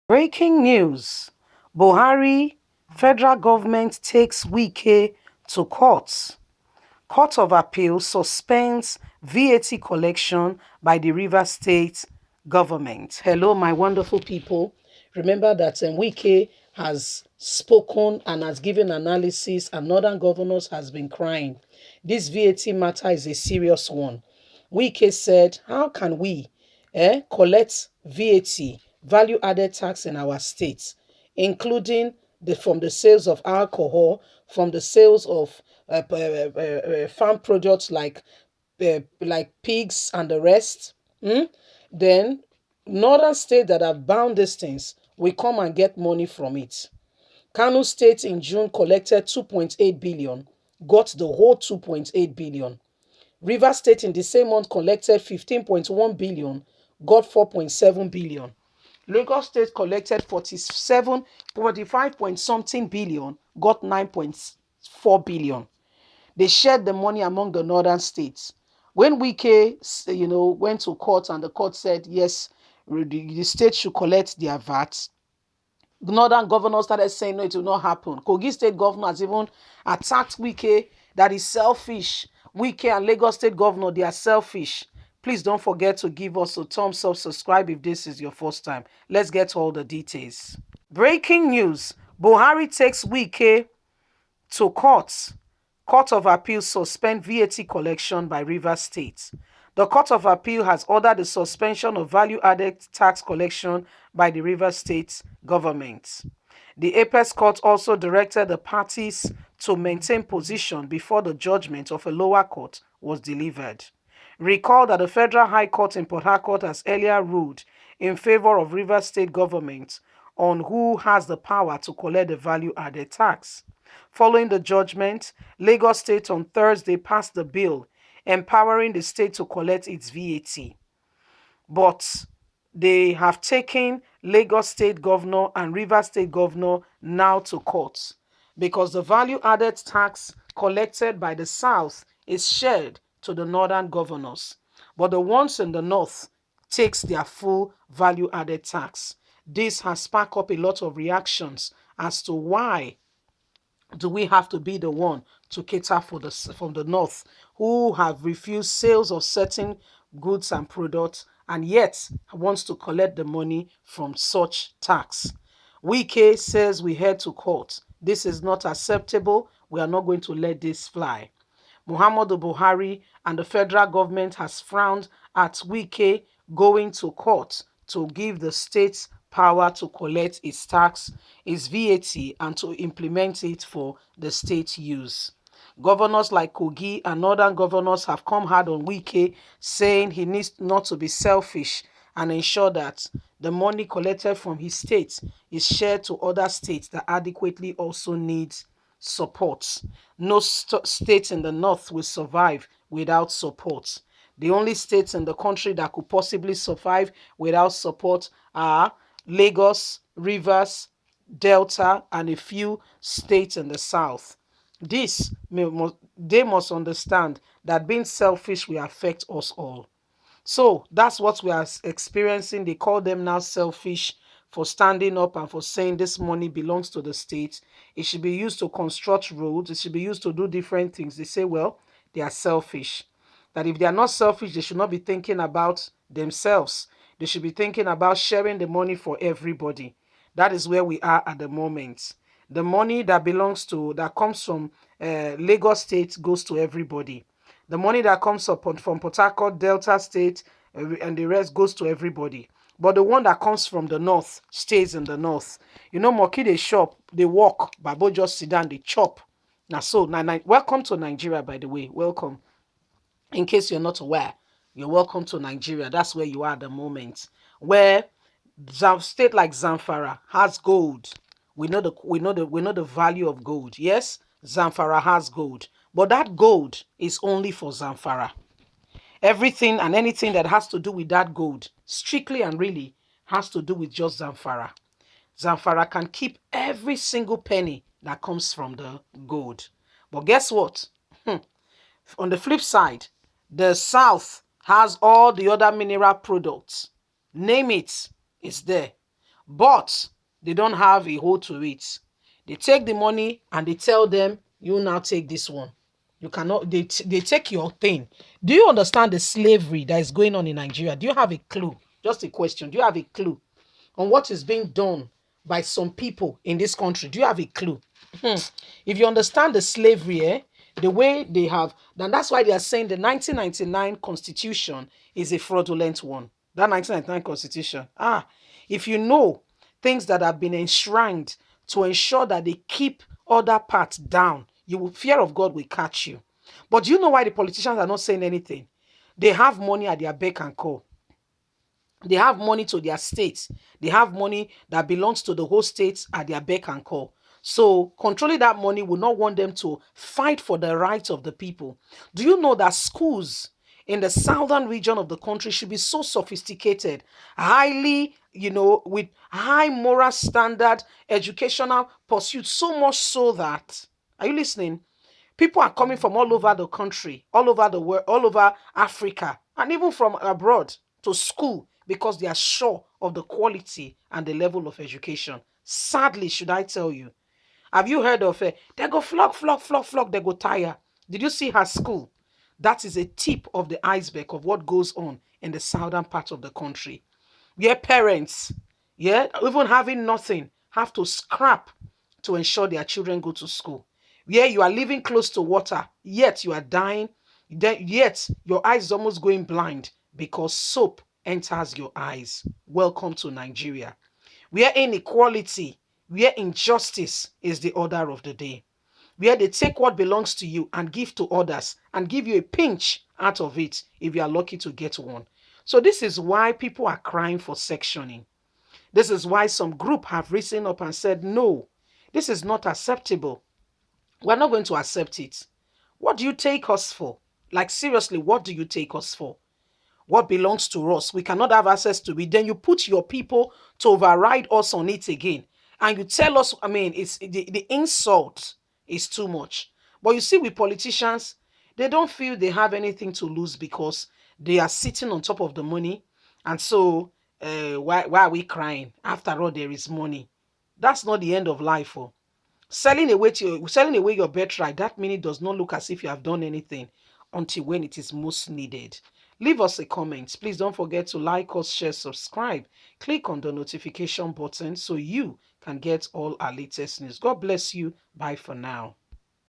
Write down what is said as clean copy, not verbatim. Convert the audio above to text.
Breaking news. Buhari, federal government takes Wike to court. Court of Appeal suspends VAT collection by the Rivers State government. Hello, my wonderful people. Remember that Wike has spoken and has given analysis, and northern governors has been crying. This VAT matter is a serious one. Wike said, how can we collect VAT, value added tax in our state, including from the sales of alcohol, from the sales of farm products like pigs and the rest. Then northern states that have bound these things will come and get money from it. Kano State in June collected 2.8 billion, got the whole 2.8 billion. Rivers State in the same month collected 15.1 billion, got 4.7 billion. Lagos State collected 45 point something billion, got 9.4 billion. They shared the money among the northern states. When Wike, went to court and the court said, yes, the state should collect their VAT, the northern governor started saying, no, it will not happen. Kogi State governor has even attacked Wike, that is selfish. Wike and Lagos State governor, they are selfish. Please don't forget to give us a thumbs up, subscribe if this is your first time. Let's get all the details. Breaking news. Buhari takes Wike to court. Court of Appeal suspend VAT collection by Rivers State. The Court of Appeal has ordered the suspension of value-added tax collection by the Rivers State government. The Apex Court also directed the parties to maintain position before the judgment of a lower court was delivered. Recall that the Federal High Court in Port Harcourt has earlier ruled in favor of Rivers State government on who has the power to collect the value-added tax. Following the judgment, Lagos State on Thursday passed the bill empowering the state to collect its VAT. But they have taken Lagos State Governor and Rivers State Governor now to court because the value-added tax collected by the South is shared to the northern governors. But the ones in the north takes their full value-added tax. This has sparked up a lot of reactions as to why do we have to be the one to cater for from the north who have refused sales of certain goods and products and yet wants to collect the money from such tax? Wike says we head to court. This is not acceptable. We are not going to let this fly. Muhammadu Buhari and the federal government has frowned at Wike going to court to give the states power to collect its tax, its VAT, and to implement it for the state use. Governors like Kogi and northern governors have come hard on Wike, saying he needs not to be selfish and ensure that the money collected from his state is shared to other states that adequately also need support. No state in the north will survive without support. The only states in the country that could possibly survive without support are Lagos, Rivers, Delta, and a few states in the south. They must understand that being selfish will affect us all. So that's what we are experiencing. They call them now selfish for standing up and for saying this money belongs to the state. It should be used to construct roads. It should be used to do different things. They say, well, they are selfish. That if they are not selfish, they should not be thinking about themselves. They should be thinking about sharing the money for everybody. That is where we are at the moment. The money that comes from Lagos State goes to everybody. The money that comes from Port Harcourt, Delta State, and the rest goes to everybody. But the one that comes from the north stays in the north. Moki, they shop, they walk, Babo just sit down, they chop. Welcome to Nigeria, by the way. Welcome. In case you're not aware, you're welcome to Nigeria. That's where you are at the moment. Where state like Zamfara has gold. We know the value of gold. Yes, Zamfara has gold. But that gold is only for Zamfara. Everything and anything that has to do with that gold, strictly and really, has to do with just Zamfara. Zamfara can keep every single penny that comes from the gold. But guess what? On the flip side, the South has all the other mineral products. Name it, it's there. but they don't have a hold to it. They take the money and they tell them, you now take this one. You cannot, they take your thing. Do you understand the slavery that is going on in Nigeria? Do you have a clue? Just a question. Do you have a clue on what is being done by some people in this country? Do you have a clue? If you understand the slavery, the way they have, then that's why they are saying the 1999 constitution is a fraudulent one. That 1999 constitution. If you know things that have been enshrined to ensure that they keep other parts down, you will fear of God will catch you. But do you know why the politicians are not saying anything? They have money at their beck and call. They have money to their states. They have money that belongs to the whole states at their beck and call. So controlling that money will not want them to fight for the rights of the people. Do you know that schools in the southern region of the country should be so sophisticated, highly, with high moral standard, educational pursuits, so much so that, are you listening? People are coming from all over the country, all over the world, all over Africa, and even from abroad to school because they are sure of the quality and the level of education. Sadly, should I tell you, have you heard of it? They go flock, flock, flock, flock, they go tire. Did you see her school? That is a tip of the iceberg of what goes on in the southern part of the country. Where parents, even having nothing, have to scrap to ensure their children go to school. Where you are living close to water, yet you are dying, yet your eyes is almost going blind because soap enters your eyes. Welcome to Nigeria. Where inequality, where injustice is the order of the day. Where they take what belongs to you and give to others and give you a pinch out of it if you are lucky to get one. So this is why people are crying for sectioning. This is why some group have risen up and said, no, this is not acceptable. We're not going to accept it. What do you take us for? Like, seriously, what do you take us for? What belongs to us, we cannot have access to it. Then you put your people to override us on it again. And you tell us, it's the insult is too much. But you see, with politicians, they don't feel they have anything to lose because they are sitting on top of the money. And so, why are we crying? After all, there is money. That's not the end of life. Oh. Selling away your birthright, that meaning does not look as if you have done anything until when it is most needed. Leave us a comment. Please don't forget to like us, share, subscribe. Click on the notification button so you can get all our latest news. God bless you. Bye for now.